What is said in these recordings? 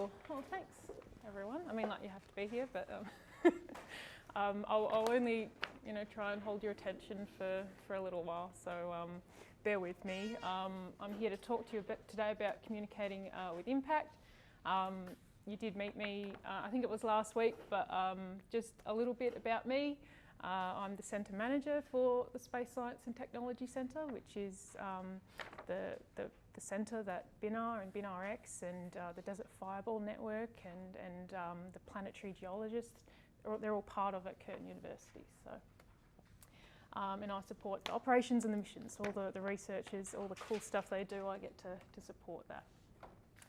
Sure. Well, thanks, everyone. I mean, like, you have to be here, but I'll only, try and hold your attention for a little while, so bear with me. I'm here to talk to you a bit today about communicating with impact. You did meet me, I think it was last week, but just a little bit about me. I'm the Centre Manager for the Space Science and Technology Centre, which is the centre that Binar and BinarX and the Desert Fireball Network and the planetary geologists, they're all part of at Curtin University. So, and I support the operations and the missions, all the researchers, all the cool stuff they do, I get to support that.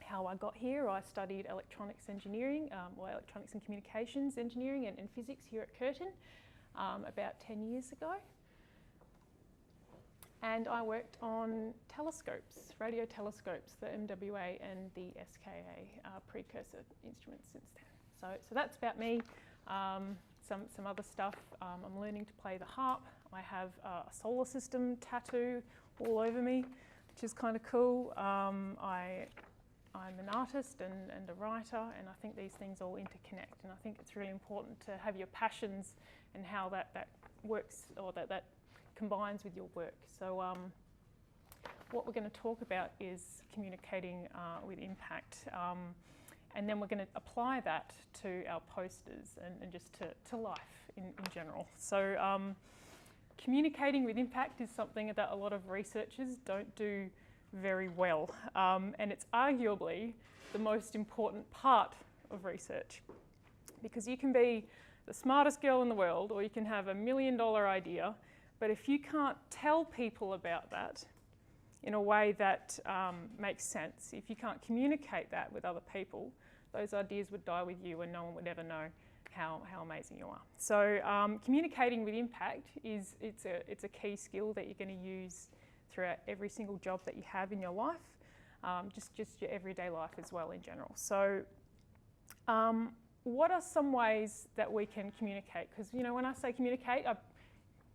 How I got here, I studied electronics engineering, or electronics and communications engineering and physics here at Curtin about 10 years ago. And I worked on telescopes, radio telescopes, the MWA and the SKA precursor instruments since then. So that's about me. Some other stuff. I'm learning to play the harp. I have a solar system tattoo all over me, which is kind of cool. I'm an artist and a writer, and I think these things all interconnect. And I think it's really important to have your passions and how that works, or that combines with your work. So what we're going to talk about is communicating with impact, and then we're going to apply that to our posters and just to life in general. So communicating with impact is something that a lot of researchers don't do very well, and it's arguably the most important part of research, because you can be the smartest girl in the world, or you can have $1 million idea, but if you can't tell people about that in a way that makes sense, if you can't communicate that with other people, those ideas would die with you and no one would ever know how amazing you are. So communicating with impact it's a key skill that you're going to use throughout every single job that you have in your life, just your everyday life as well in general. So what are some ways that we can communicate? Because when I say communicate,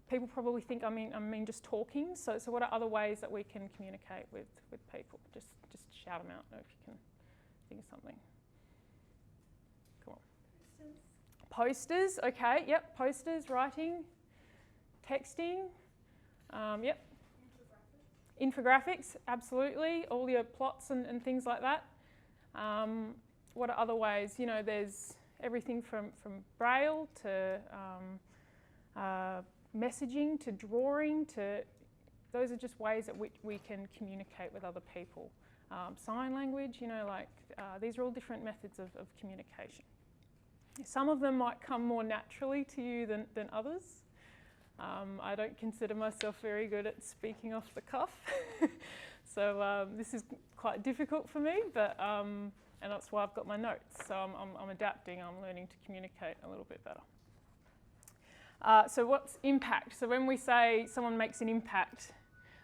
people probably think I mean just talking. So what are other ways that we can communicate with people? Just shout them out if you can think of something. Come on. Posters. Okay. Yep. Posters. Writing. Texting. Yep. Infographics. Absolutely. All your plots and things like that. What are other ways? There's everything from braille to messaging to drawing to, those are just ways that we can communicate with other people. Sign language, these are all different methods of communication. Some of them might come more naturally to you than others. I don't consider myself very good at speaking off the cuff, so this is quite difficult for me, but and that's why I've got my notes. So I'm adapting, I'm learning to communicate a little bit better. So what's impact? So when we say someone makes an impact,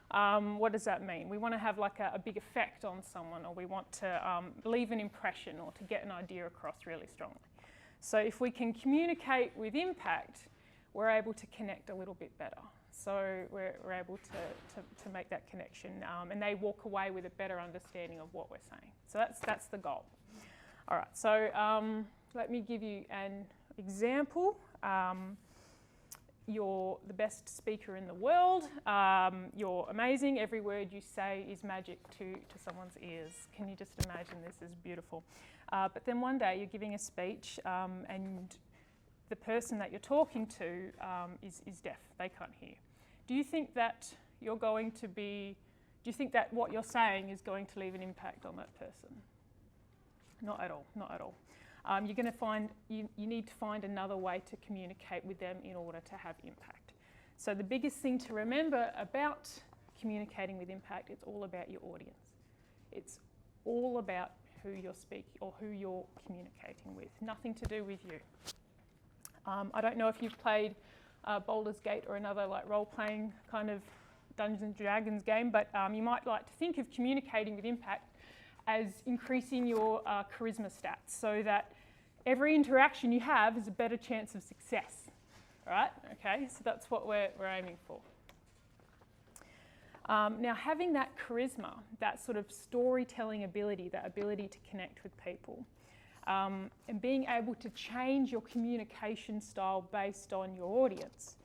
what does that mean? We want to have like a big effect on someone, or we want to leave an impression or to get an idea across really strongly. So if we can communicate with impact, we're able to connect a little bit better. So we're able to make that connection, and they walk away with a better understanding of what we're saying. So that's the goal. All right, so let me give you an example. You're the best speaker in the world. You're amazing. Every word you say is magic to someone's ears. Can you just imagine this is beautiful? But then one day you're giving a speech, and the person that you're talking to is deaf. They can't hear. Do you think that what you're saying is going to leave an impact on that person? Not at all, not at all. You're going to find, you need to find another way to communicate with them in order to have impact. So the biggest thing to remember about communicating with impact, it's all about your audience. It's all about who you're speaking or who you're communicating with, nothing to do with you. I don't know if you've played Baldur's Gate or another like role-playing kind of Dungeons and Dragons game, but you might like to think of communicating with impact as increasing your charisma stats, so that every interaction you have is a better chance of success. All right? Okay, so that's what we're aiming for. Now, having that charisma, that sort of storytelling ability, that ability to connect with people, and being able to change your communication style based on your audience,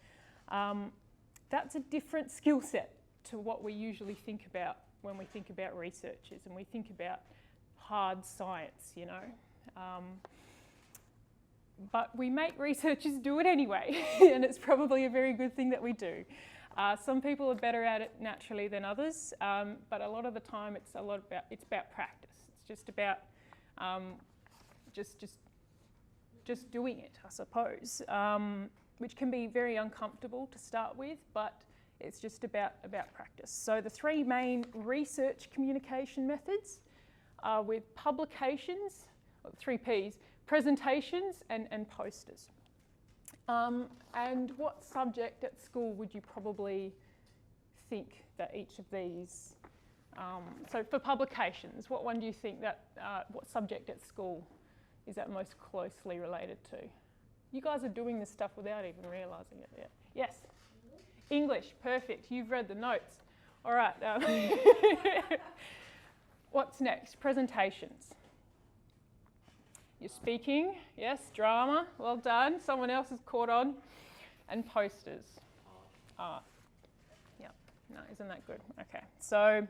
that's a different skill set to what we usually think about when we think about researchers and we think about hard science, you know. But we make researchers do it anyway, and it's probably a very good thing that we do. Some people are better at it naturally than others, but a lot of the time it's about practice. It's just about just doing it, I suppose, which can be very uncomfortable to start with, but it's just about practice. So the three main research communication methods are with publications, or 3 Ps, presentations and posters. And what subject at school would you probably think that each of these, so for publications, what one do you think that, what subject at school is that most closely related to? You guys are doing this stuff without even realising it yet. Yes? English, perfect. You've read the notes. All right. What's next? Presentations. You're speaking, yes, drama, well done. Someone else has caught on. And posters. Art. Yeah, no, isn't that good? Okay, so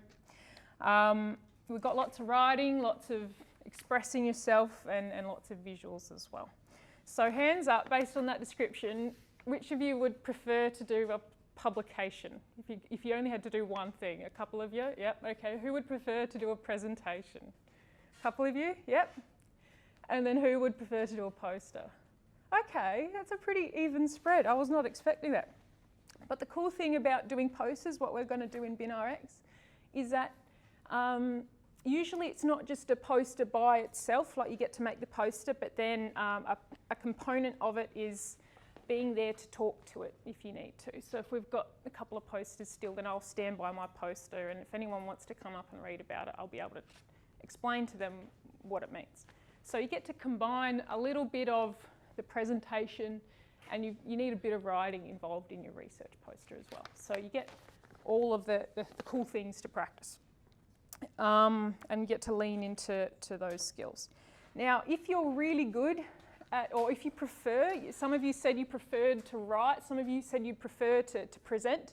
we've got lots of writing, lots of expressing yourself, and lots of visuals as well. So hands up, based on that description, which of you would prefer to do a publication? If you only had to do one thing, a couple of you? Yep, okay. Who would prefer to do a presentation? A couple of you? Yep. And then who would prefer to do a poster? Okay, that's a pretty even spread. I was not expecting that. But the cool thing about doing posters, what we're going to do in BinarX, is that usually it's not just a poster by itself, like you get to make the poster, but then a component of it is being there to talk to it if you need to. So if we've got a couple of posters still, then I'll stand by my poster, and if anyone wants to come up and read about it, I'll be able to explain to them what it means. So you get to combine a little bit of the presentation, and you need a bit of writing involved in your research poster as well. So you get all of the cool things to practice, and you get to lean into those skills. Now, if you're really good at, or if you prefer, some of you said you preferred to write, some of you said you prefer to present.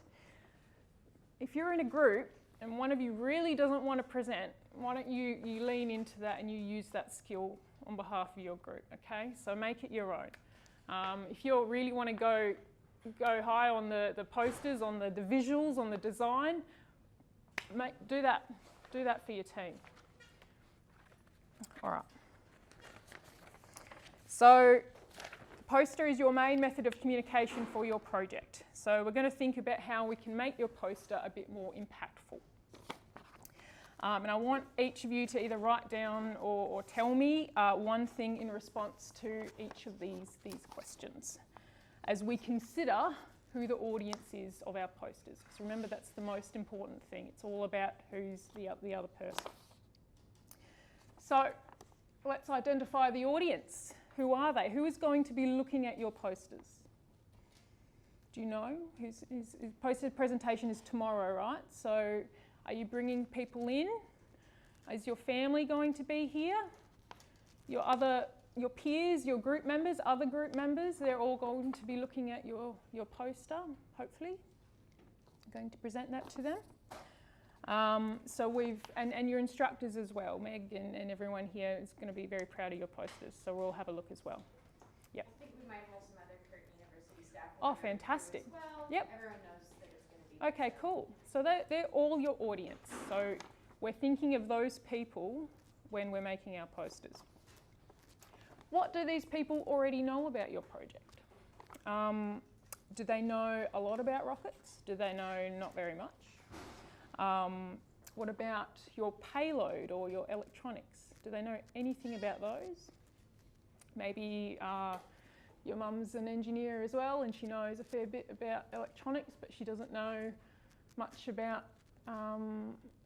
If you're in a group and one of you really doesn't want to present, why don't you lean into that and you use that skill on behalf of your group, okay? So make it your own. If you really want to go high on the posters, on the visuals, on the design, do that for your team. All right. So poster is your main method of communication for your project. So we're going to think about how we can make your poster a bit more impactful. And I want each of you to either write down or tell me one thing in response to each of these questions as we consider who the audience is of our posters. Because remember, that's the most important thing. It's all about who's the other person. So let's identify the audience. Who are they? Who is going to be looking at your posters? Do you know? His poster presentation is tomorrow, right? So are you bringing people in? Is your family going to be here? Your peers, your group members, other group members, they're all going to be looking at your poster, hopefully. I'm going to present that to them. So and your instructors as well. Meg and everyone here is going to be very proud of your posters, so we'll have a look as well. Yep. I think we might have some other Curtin University staff. Oh, fantastic. As well. Yep. Everyone knows that it's going to be. Okay, cool. So they're all your audience. So we're thinking of those people when we're making our posters. What do these people already know about your project? Do they know a lot about rockets? Do they know not very much? What about your payload or your electronics? Do they know anything about those? Maybe your mum's an engineer as well and she knows a fair bit about electronics, but she doesn't know much about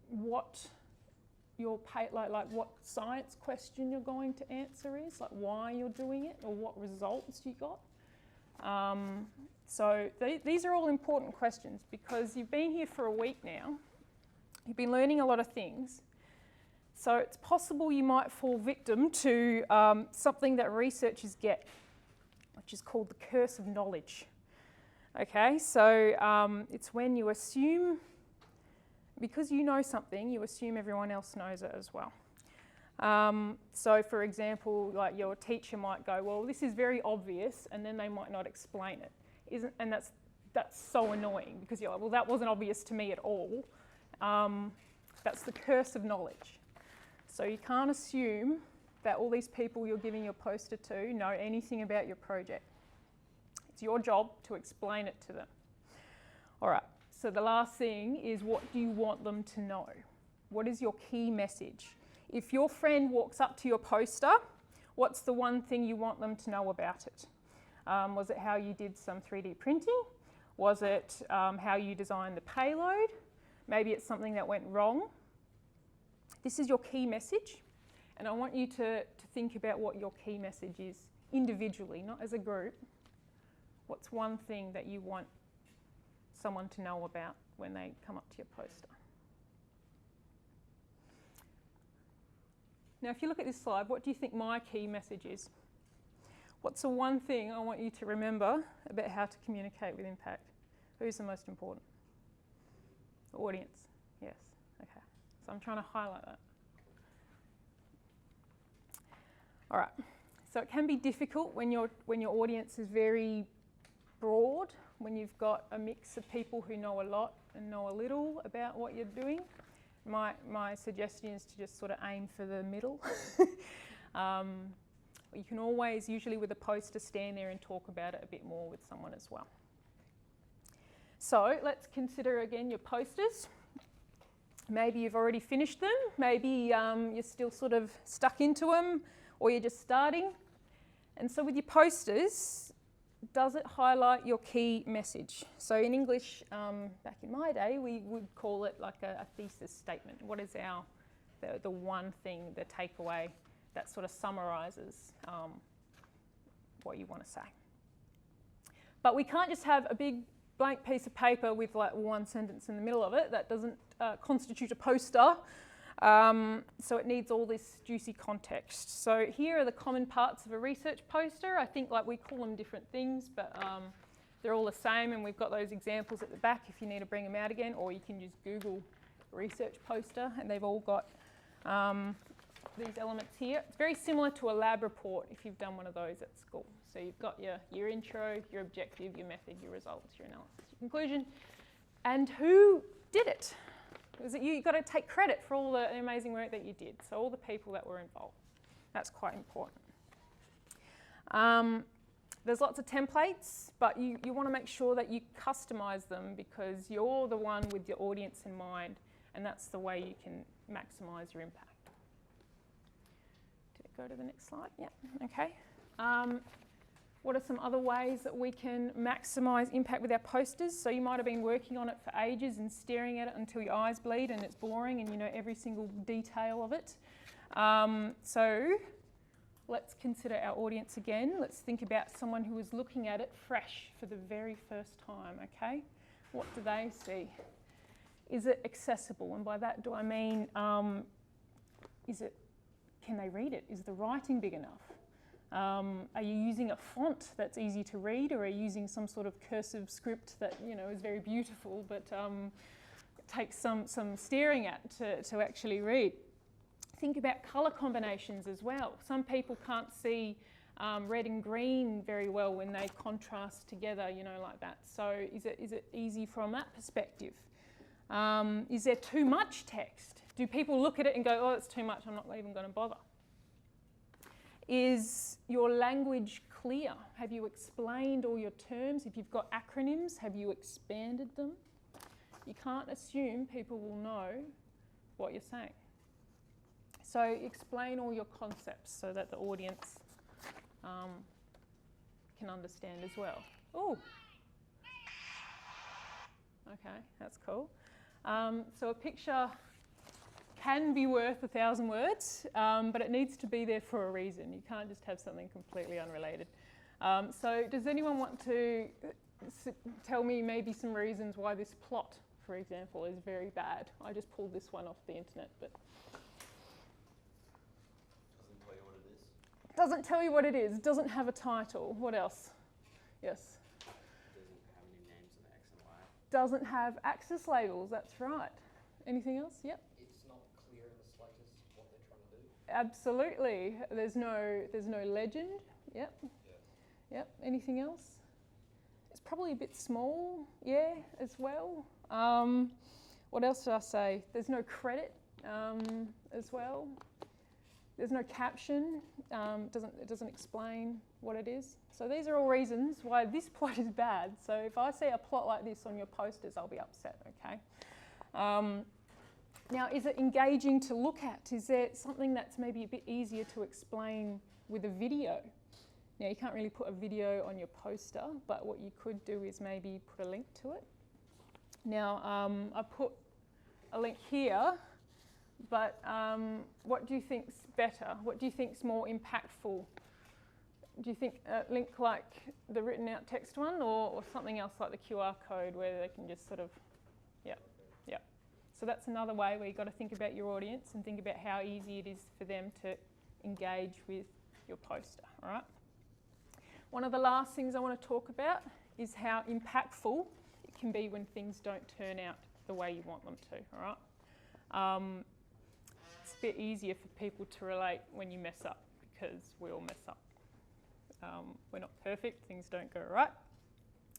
what your like what science question you're going to answer is, like why you're doing it or what results you got. So these are all important questions because you've been here for a week now. You've been learning a lot of things. So it's possible you might fall victim to something that researchers get, which is called the curse of knowledge. Okay, so it's when you assume, because you know something, you assume everyone else knows it as well. So for example, like your teacher might go, well, this is very obvious, and then they might not explain it. And that's so annoying because you're like, well, that wasn't obvious to me at all. That's the curse of knowledge. So you can't assume that all these people you're giving your poster to know anything about your project. It's your job to explain it to them. All right, so the last thing is, what do you want them to know? What is your key message? If your friend walks up to your poster, what's the one thing you want them to know about it? Was it how you did some 3D printing? Was it how you designed the payload? Maybe it's something that went wrong. This is your key message, and I want you to think about what your key message is individually, not as a group. What's one thing that you want someone to know about when they come up to your poster? Now, if you look at this slide, what do you think my key message is? What's the one thing I want you to remember about how to communicate with impact? Who's the most important? The audience. Yes. Okay. So I'm trying to highlight that. All right. So it can be difficult when your audience is very broad, when you've got a mix of people who know a lot and know a little about what you're doing. My suggestion is to just sort of aim for the middle. You can always, usually with a poster, stand there and talk about it a bit more with someone as well. So let's consider again your posters. Maybe you've already finished them, maybe you're still sort of stuck into them, or you're just starting. And so with your posters, does it highlight your key message? So in English, back in my day, we would call it like a thesis statement. What is the one thing, the takeaway that sort of summarises what you want to say? But we can't just have a big blank piece of paper with like one sentence in the middle of it. That doesn't constitute a poster. So it needs all this juicy context. So here are the common parts of a research poster. I think like we call them different things, but they're all the same, and we've got those examples at the back if you need to bring them out again, or you can just Google research poster, and they've all got these elements here. It's very similar to a lab report if you've done one of those at school. So you've got your intro, your objective, your method, your results, your analysis, your conclusion, and who did it. Is it you've got to take credit for all the amazing work that you did, so all the people that were involved. That's quite important. There's lots of templates, but you want to make sure that you customise them because you're the one with your audience in mind, and that's the way you can maximise your impact. Did it go to the next slide? Yeah, okay. What are some other ways that we can maximise impact with our posters? So you might have been working on it for ages and staring at it until your eyes bleed and it's boring and you know every single detail of it. So let's consider our audience again. Let's think about someone who is looking at it fresh for the very first time, okay? What do they see? Is it accessible? And by that do I mean, can they read it? Is the writing big enough? Are you using a font that's easy to read, or are you using some sort of cursive script that is very beautiful but takes some staring at to actually read? Think about colour combinations as well. Some people can't see red and green very well when they contrast together, like that. So is it easy from that perspective? Is there too much text? Do people look at it and go, oh, it's too much, I'm not even going to bother? Is your language clear? Have you explained all your terms? If you've got acronyms, have you expanded them? You can't assume people will know what you're saying. So explain all your concepts so that the audience can understand as well. Oh, okay, that's cool. So a picture can be worth 1,000 words, but it needs to be there for a reason. You can't just have something completely unrelated. So does anyone want to tell me maybe some reasons why this plot, for example, is very bad? I just pulled this one off the internet, but... Doesn't tell you what it is. Doesn't have a title. What else? Yes? Doesn't have any names on X and Y. Doesn't have axis labels, that's right. Anything else? Yep. It's not clear in the slightest what they're trying to do. Absolutely. There's no legend. Yep. Yeah. Yep. Anything else? It's probably a bit small, yeah, as well. What else did I say? There's no credit as well. There's no caption. It doesn't explain what it is. So these are all reasons why this plot is bad. So if I see a plot like this on your posters, I'll be upset, okay? Now, is it engaging to look at? Is there something that's maybe a bit easier to explain with a video? Now, you can't really put a video on your poster, but what you could do is maybe put a link to it. Now, I put a link here, but what do you think's better? What do you think's more impactful? Do you think a link like the written out text one or something else like the QR code where they can just sort of, yeah. So that's another way where you've got to think about your audience and think about how easy it is for them to engage with your poster, all right? One of the last things I want to talk about is how impactful it can be when things don't turn out the way you want them to, all right? It's a bit easier for people to relate when you mess up because we all mess up. We're not perfect, things don't go right.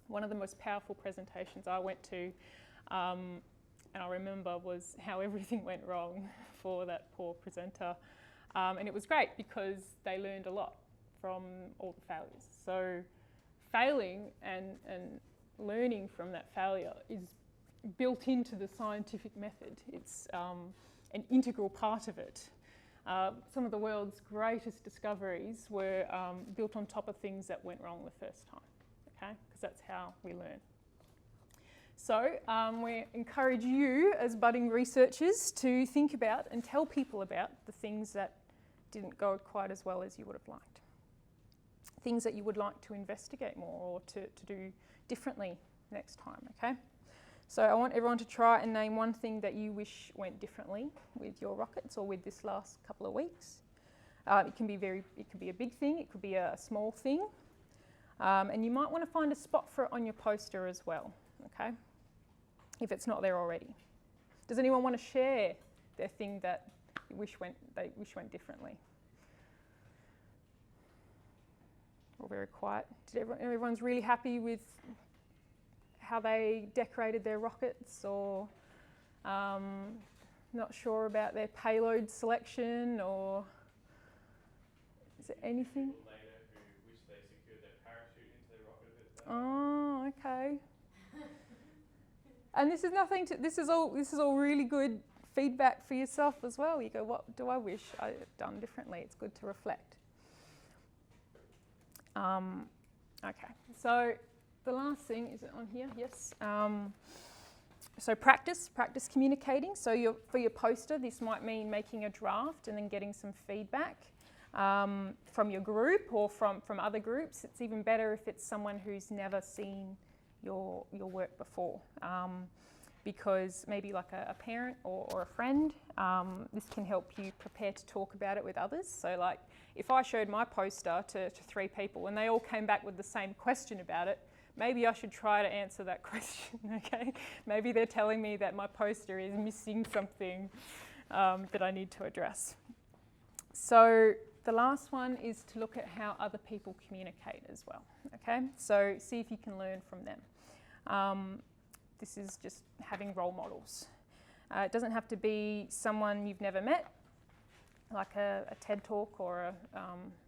One of the most powerful presentations I went to, and I remember, was how everything went wrong for that poor presenter. And it was great because they learned a lot from all the failures. So failing and learning from that failure is built into the scientific method. It's an integral part of it. Some of the world's greatest discoveries were built on top of things that went wrong the first time, okay? Because that's how we learn. So we encourage you as budding researchers to think about and tell people about the things that didn't go quite as well as you would have liked. Things that you would like to investigate more or to do differently next time, okay? So I want everyone to try and name one thing that you wish went differently with your rockets or with this last couple of weeks. It can be a big thing, it could be a small thing. And you might want to find a spot for it on your poster as well, okay? If it's not there already. Does anyone want to share their thing that they wish went differently? All very quiet. Everyone's really happy with how they decorated their rockets, or not sure about their payload selection, or is there anything? People later who wish they secured their parachute into their rocket a bit better. Oh, okay. And this is nothing to. This is all really good feedback for yourself as well. You go, what do I wish I had done differently? It's good to reflect. Okay, so the last thing, is it on here? Yes. So practice communicating. So for your poster, this might mean making a draft and then getting some feedback from your group or from other groups. It's even better if it's someone who's never seen your work before, because maybe like a parent or a friend, this can help you prepare to talk about it with others. So like if I showed my poster to 3 people and they all came back with the same question about it, maybe I should try to answer that question, okay? Maybe they're telling me that my poster is missing something that I need to address. So the last one is to look at how other people communicate as well, okay? So see if you can learn from them. This is just having role models. It doesn't have to be someone you've never met, like a TED Talk or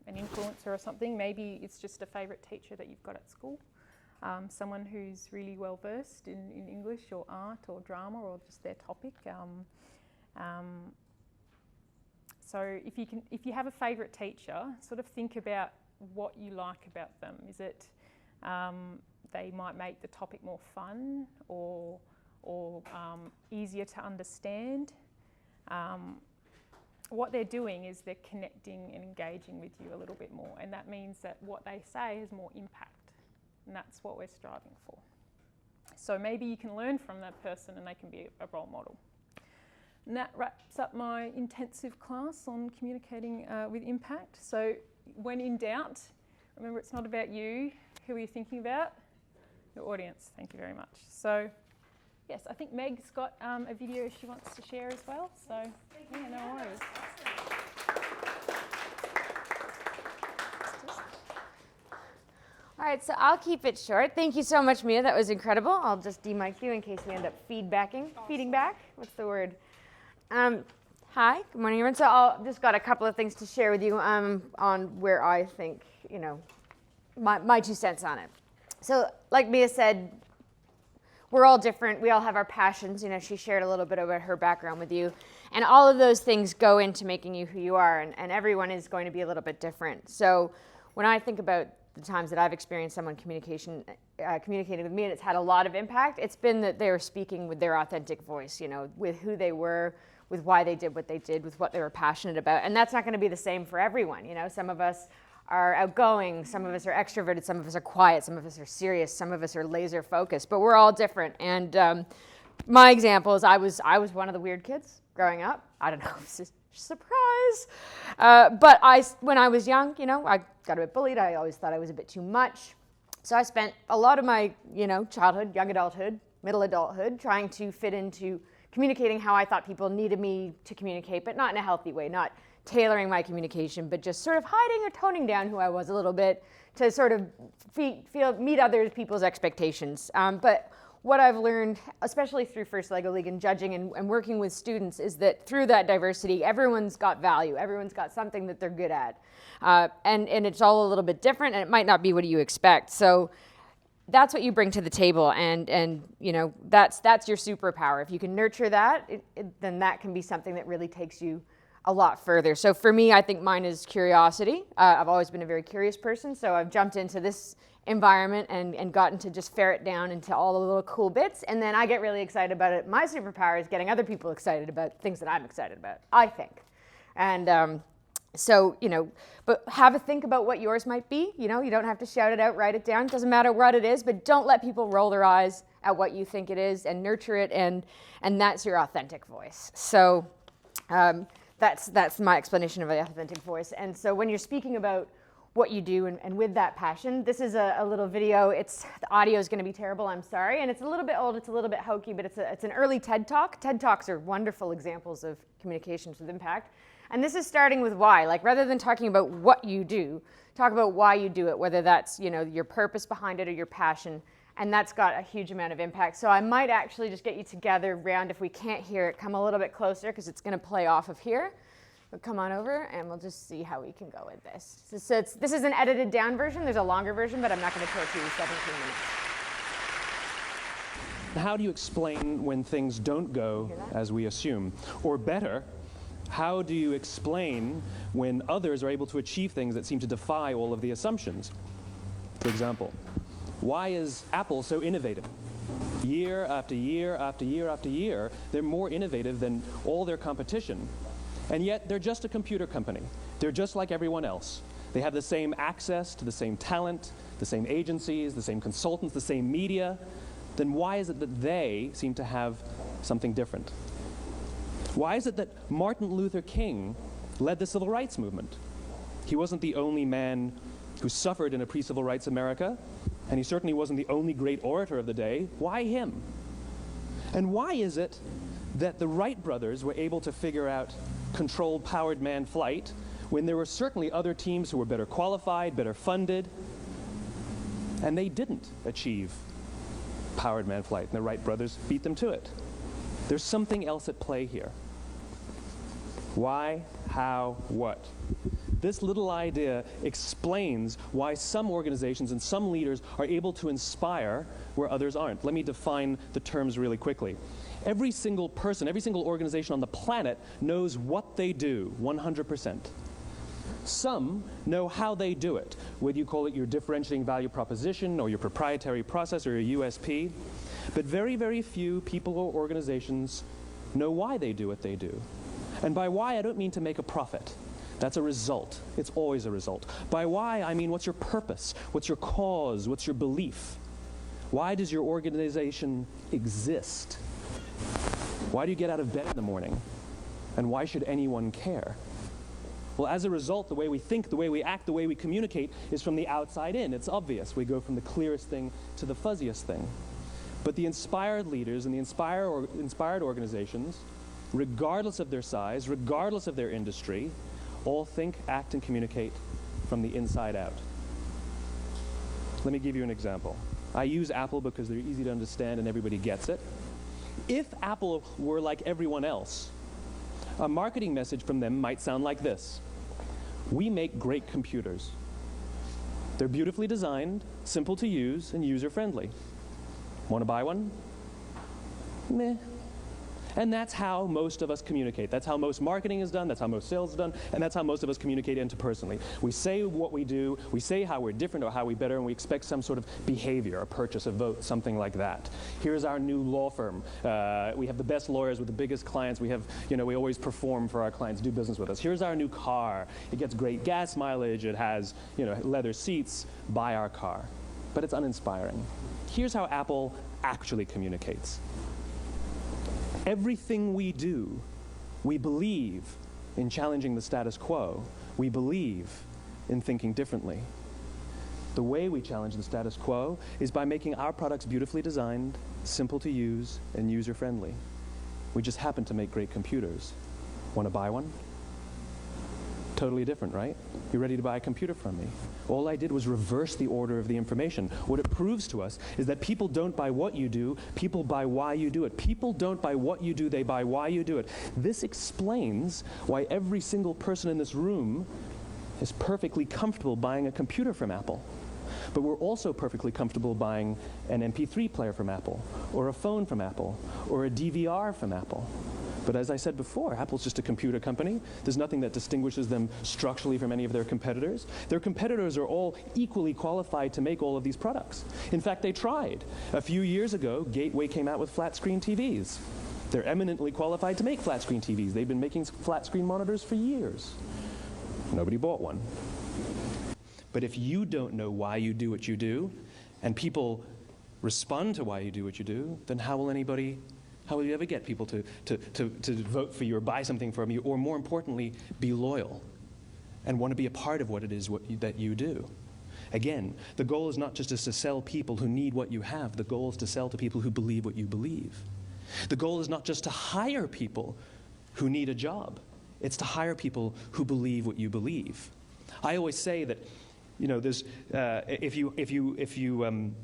an influencer or something. Maybe it's just a favourite teacher that you've got at school. Someone who's really well versed in English or art or drama or just their topic. So if you have a favourite teacher, sort of think about what you like about them. Is it they might make the topic more fun or what they're doing is they're connecting and engaging with you a little bit more, and that means that what they say has more impact, and that's what we're striving for. So maybe you can learn from that person and they can be a role model. And that wraps up my intensive class on communicating with impact. So when in doubt, remember it's not about you. Who are you thinking about? Your audience. Thank you very much. So yes, I think Meg's got a video she wants to share as well. So yeah, no worries. All right, so I'll keep it short. Thank you so much, Mia. That was incredible. I'll just demic you in case we end up feeding back. What's the word? Hi, good morning, everyone. So I'll just got a couple of things to share with you on where I think, you know, my 2 cents on it. So like Mia said, we're all different. We all have our passions. You know, she shared a little bit about her background with you. And all of those things go into making you who you are. And everyone is going to be a little bit different. So when I think about the times that I've experienced someone communicating with me and it's had a lot of impact, it's been that they were speaking with their authentic voice, you know, with who they were, with why they did what they did, with what they were passionate about. And that's not going to be the same for everyone. You know, some of us are outgoing, some of us are extroverted, some of us are quiet, some of us are serious, some of us are laser focused, but we're all different. And my example is I was one of the weird kids growing up. I don't know, it's a surprise. But when I was young, you know, I got a bit bullied. I always thought I was a bit too much. So I spent a lot of my, you know, childhood, young adulthood, middle adulthood, trying to fit into communicating how I thought people needed me to communicate, but not in a healthy way, not tailoring my communication, but just sort of hiding or toning down who I was a little bit to sort of meet other people's expectations. But what I've learned, especially through First Lego League and judging and working with students, is that through that diversity, everyone's got value. Everyone's got something that they're good at. And it's all a little bit different, and it might not be what you expect. So that's what you bring to the table, and you know, that's your superpower. If you can nurture that, then that can be something that really takes you a lot further. So for me, I think mine is curiosity. I've always been a very curious person, so I've jumped into this environment and gotten to just ferret down into all the little cool bits, and then I get really excited about it. My superpower is getting other people excited about things that I'm excited about, I think. And so, you know, but have a think about what yours might be. You know, you don't have to shout it out, write it down. It doesn't matter what it is, but don't let people roll their eyes at what you think it is, and nurture it, and that's your authentic voice. So that's my explanation of the authentic voice. And so when you're speaking about what you do and with that passion, this is a little video. The audio is going to be terrible, I'm sorry, and it's a little bit old, it's a little bit hokey, but it's an early TED Talk. TED Talks are wonderful examples of communications with impact. And this is starting with why. Like, rather than talking about what you do, talk about why you do it, whether that's, you know, your purpose behind it or your passion, and that's got a huge amount of impact. So I might actually just get you together round, if we can't hear it, come a little bit closer, because it's going to play off of here. But come on over, and we'll just see how we can go with this. So this is an edited down version. There's a longer version, but I'm not going to torture you 17 minutes. How do you explain when things don't go as we assume? Or better, how do you explain when others are able to achieve things that seem to defy all of the assumptions? For example, why is Apple so innovative? Year after year after year after year, they're more innovative than all their competition. And yet, they're just a computer company. They're just like everyone else. They have the same access to the same talent, the same agencies, the same consultants, the same media. Then why is it that they seem to have something different? Why is it that Martin Luther King led the civil rights movement? He wasn't the only man who suffered in a pre-civil rights America, and he certainly wasn't the only great orator of the day. Why him? And why is it that the Wright brothers were able to figure out controlled powered manned flight when there were certainly other teams who were better qualified, better funded, and they didn't achieve powered manned flight, and the Wright brothers beat them to it? There's something else at play here. Why, how, what? This little idea explains why some organizations and some leaders are able to inspire where others aren't. Let me define the terms really quickly. Every single person, every single organization on the planet knows what they do 100%. Some know how they do it, whether you call it your differentiating value proposition or your proprietary process or your USP. But very, very few people or organizations know why they do what they do. And by why, I don't mean to make a profit. That's a result. It's always a result. By why, I mean what's your purpose? What's your cause? What's your belief? Why does your organization exist? Why do you get out of bed in the morning? And why should anyone care? Well, as a result, the way we think, the way we act, the way we communicate is from the outside in. It's obvious. We go from the clearest thing to the fuzziest thing. But the inspired leaders and the inspired organizations, regardless of their size, regardless of their industry, all think, act, and communicate from the inside out. Let me give you an example. I use Apple because they're easy to understand and everybody gets it. If Apple were like everyone else, a marketing message from them might sound like this. We make great computers. They're beautifully designed, simple to use, and user-friendly. Want to buy one? Meh. And that's how most of us communicate. That's how most marketing is done, that's how most sales is done, and that's how most of us communicate interpersonally. We say what we do, we say how we're different or how we're better, and we expect some sort of behavior, a purchase, a vote, something like that. Here's our new law firm. We have the best lawyers with the biggest clients. We have, we always perform for our clients, do business with us. Here's our new car. It gets great gas mileage. It has, leather seats. Buy our car. But it's uninspiring. Here's how Apple actually communicates. Everything we do, we believe in challenging the status quo. We believe in thinking differently. The way we challenge the status quo is by making our products beautifully designed, simple to use, and user-friendly. We just happen to make great computers. Want to buy one? Totally different, right? You ready to buy a computer from me? All I did was reverse the order of the information. What it proves to us is that people don't buy what you do, people buy why you do it. People don't buy what you do, they buy why you do it. This explains why every single person in this room is perfectly comfortable buying a computer from Apple. But we're also perfectly comfortable buying an MP3 player from Apple, or a phone from Apple, or a DVR from Apple. But as I said before, Apple's just a computer company. There's nothing that distinguishes them structurally from any of their competitors. Their competitors are all equally qualified to make all of these products. In fact, they tried. A few years ago, Gateway came out with flat-screen TVs. They're eminently qualified to make flat-screen TVs. They've been making flat-screen monitors for years. Nobody bought one. But if you don't know why you do what you do, and people respond to why you do what you do, then how will you ever get people to vote for you or buy something from you, or more importantly, be loyal and want to be a part of what it is that you do? Again, the goal is not just to sell people who need what you have. The goal is to sell to people who believe what you believe. The goal is not just to hire people who need a job. It's to hire people who believe what you believe. I always say that, there's, if you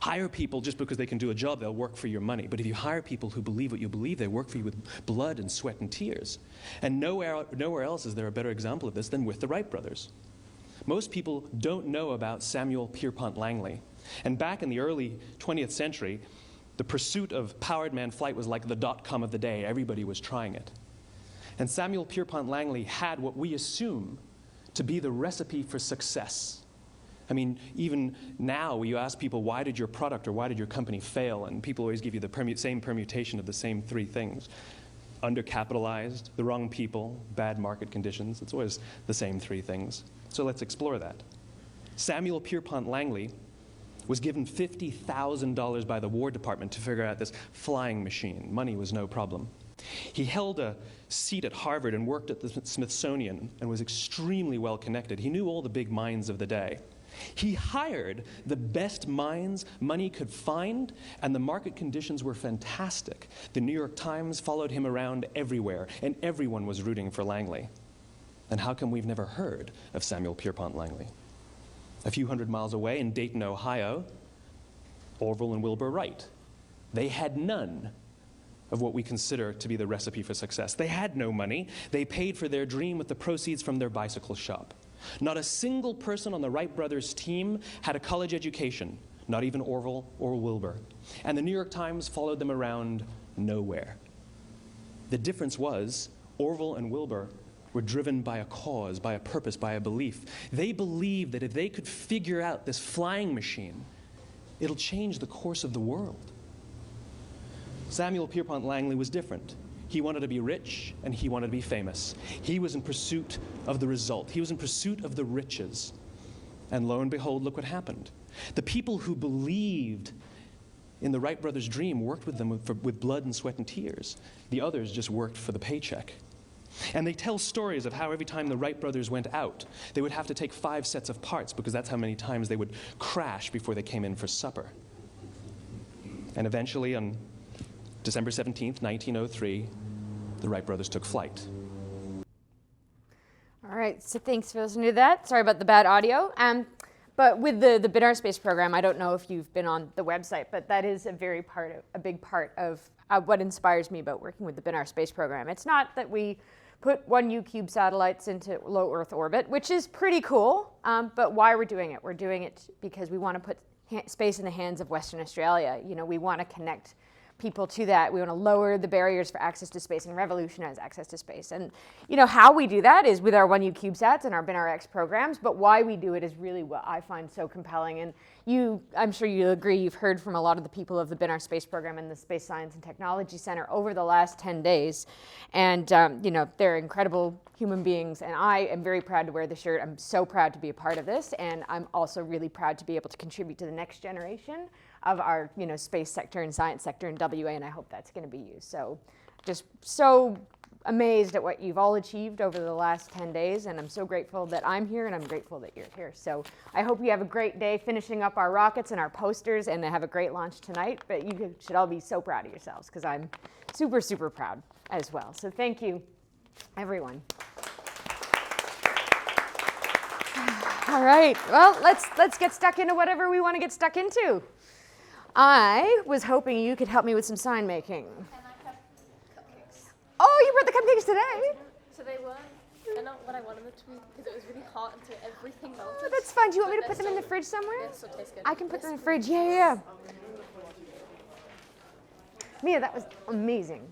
hire people just because they can do a job, they'll work for your money. But if you hire people who believe what you believe, they work for you with blood and sweat and tears. And nowhere else is there a better example of this than with the Wright brothers. Most people don't know about Samuel Pierpont Langley. And back in the early 20th century, the pursuit of powered manned flight was like the dot-com of the day. Everybody was trying it. And Samuel Pierpont Langley had what we assume to be the recipe for success. I mean, even now, you ask people, why did your product or why did your company fail? And people always give you the same permutation of the same three things. Undercapitalized, the wrong people, bad market conditions. It's always the same three things. So let's explore that. Samuel Pierpont Langley was given $50,000 by the War Department to figure out this flying machine. Money was no problem. He held a seat at Harvard and worked at the Smithsonian and was extremely well connected. He knew all the big minds of the day. He hired the best minds money could find, and the market conditions were fantastic. The New York Times followed him around everywhere, and everyone was rooting for Langley. And how come we've never heard of Samuel Pierpont Langley? A few hundred miles away in Dayton, Ohio, Orville and Wilbur Wright. They had none of what we consider to be the recipe for success. They had no money. They paid for their dream with the proceeds from their bicycle shop. Not a single person on the Wright brothers' team had a college education, not even Orville or Wilbur. And the New York Times followed them around nowhere. The difference was Orville and Wilbur were driven by a cause, by a purpose, by a belief. They believed that if they could figure out this flying machine, it'll change the course of the world. Samuel Pierpont Langley was different. He wanted to be rich, and he wanted to be famous. He was in pursuit of the result. He was in pursuit of the riches. And lo and behold, look what happened. The people who believed in the Wright brothers' dream worked with them with blood and sweat and tears. The others just worked for the paycheck. And they tell stories of how every time the Wright brothers went out, they would have to take 5 sets of parts because that's how many times they would crash before they came in for supper. And eventually, on December 17th, 1903, the Wright brothers took flight. All right, so thanks for listening to that. Sorry about the bad audio. But with the Binar Space Program, I don't know if you've been on the website, but that is a big part of what inspires me about working with the Binar Space Program. It's not that we put 1U satellites into low Earth orbit, which is pretty cool, but why we're doing it? We're doing it because we want to put space in the hands of Western Australia. You know, we want to connect people to that. We want to lower the barriers for access to space and revolutionize access to space. And you know how we do that is with our 1U CubeSats and our BinarX programs, but why we do it is really what I find so compelling. And I'm sure you'll agree, you've heard from a lot of the people of the Binar Space Program and the Space Science and Technology Center over the last 10 days. And you know, they're incredible human beings, and I am very proud to wear the shirt. I'm so proud to be a part of this, and I'm also really proud to be able to contribute to the next generation of our, you know, space sector and science sector in WA, and I hope that's going to be you. So just so amazed at what you've all achieved over the last 10 days, and I'm so grateful that I'm here, and I'm grateful that you're here. So I hope you have a great day finishing up our rockets and our posters, and have a great launch tonight, but you should all be so proud of yourselves, because I'm super, super proud as well. So thank you, everyone. All right, well, let's get stuck into whatever we want to get stuck into. I was hoping you could help me with some sign making. And I have cupcakes. Oh, you brought the cupcakes today? So they weren't, they're not what I wanted them to be because it was really hot and so everything melted. Oh, that's fine. Do you want me to But put them in the they're fridge somewhere? They still taste good. I can put them in the fridge. Yeah. Mia, that was amazing.